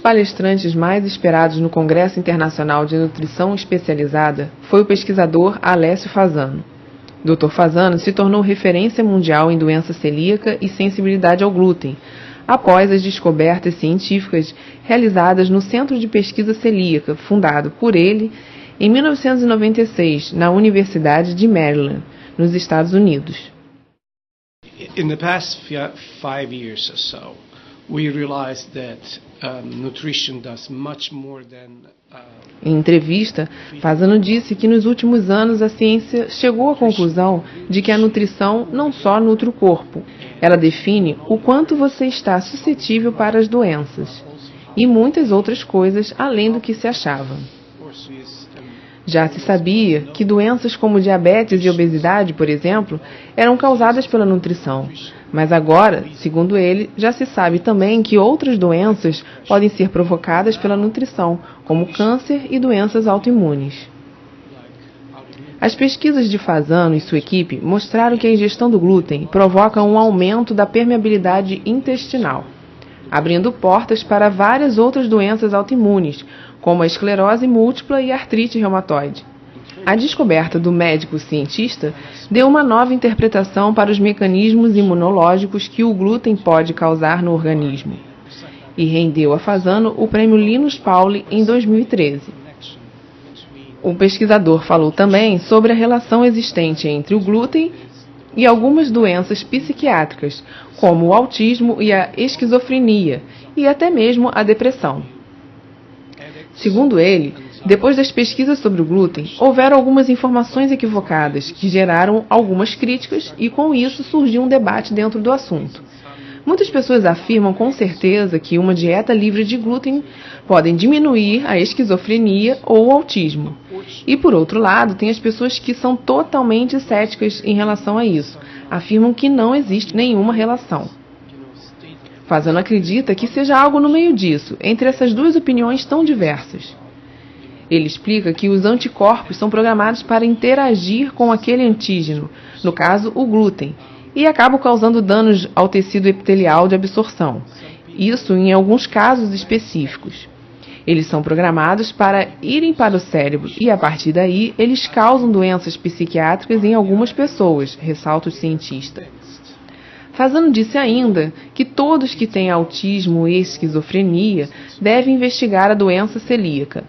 palestrantes mais esperados no Congresso Internacional de Nutrição Especializada foi o pesquisador Alessio Fasano. Dr. Fasano se tornou referência mundial em doença celíaca e sensibilidade ao glúten, após as descobertas científicas realizadas no Centro de Pesquisa Celíaca, fundado por ele em 1996, na Universidade de Maryland, nos Estados Unidos. In the past 5 years or so, we realized that nutrition does much more than Em entrevista, Fasano disse que nos últimos anos a ciência chegou à conclusão de que a nutrição não só nutre o corpo, ela define o quanto você está suscetível para as doenças e muitas outras coisas além do que se achava. Já se sabia que doenças como diabetes e obesidade, por exemplo, eram causadas pela nutrição. Mas agora, segundo ele, já se sabe também que outras doenças podem ser provocadas pela nutrição, como câncer e doenças autoimunes. As pesquisas de Fasano e sua equipe mostraram que a ingestão do glúten provoca um aumento da permeabilidade intestinal, abrindo portas para várias outras doenças autoimunes, como a esclerose múltipla e a artrite reumatoide. A descoberta do médico cientista deu uma nova interpretação para os mecanismos imunológicos que o glúten pode causar no organismo e rendeu a Fasano o prêmio Linus Pauling em 2013. O pesquisador falou também sobre a relação existente entre o glúten e algumas doenças psiquiátricas, como o autismo e a esquizofrenia, e até mesmo a depressão. Segundo ele, depois das pesquisas sobre o glúten, houveram algumas informações equivocadas que geraram algumas críticas e, com isso, surgiu um debate dentro do assunto. Muitas pessoas afirmam com certeza que uma dieta livre de glúten pode diminuir a esquizofrenia ou o autismo. E, por outro lado, tem as pessoas que são totalmente céticas em relação a isso, afirmam que não existe nenhuma relação. Fasano acredita que seja algo no meio disso, entre essas duas opiniões tão diversas. Ele explica que os anticorpos são programados para interagir com aquele antígeno, no caso o glúten, e acabam causando danos ao tecido epitelial de absorção, isso em alguns casos específicos. Eles são programados para irem para o cérebro e, a partir daí, eles causam doenças psiquiátricas em algumas pessoas, ressalta o cientista. Fasano disse ainda que todos que têm autismo e esquizofrenia devem investigar a doença celíaca.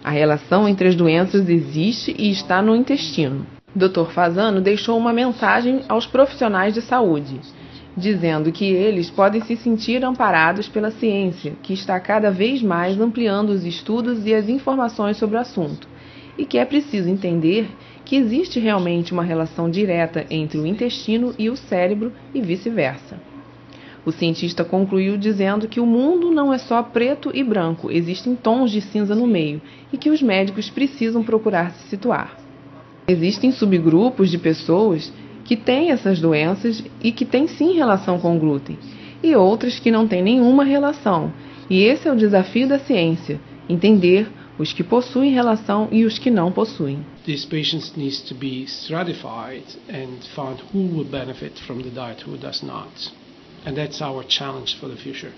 A relação entre as doenças existe e está no intestino. Dr. Fasano deixou uma mensagem aos profissionais de saúde, dizendo que eles podem se sentir amparados pela ciência, que está cada vez mais ampliando os estudos e as informações sobre o assunto, e que é preciso entender que existe realmente uma relação direta entre o intestino e o cérebro e vice-versa. O cientista concluiu dizendo que o mundo não é só preto e branco, existem tons de cinza no meio e que os médicos precisam procurar se situar. Existem subgrupos de pessoas que têm essas doenças e que têm sim relação com o glúten, e outras que não têm nenhuma relação, e esse é o desafio da ciência, entender os que possuem relação e os que não possuem. These patients need to be stratified and found who will benefit from the diet, who does not. And that's our challenge for the future.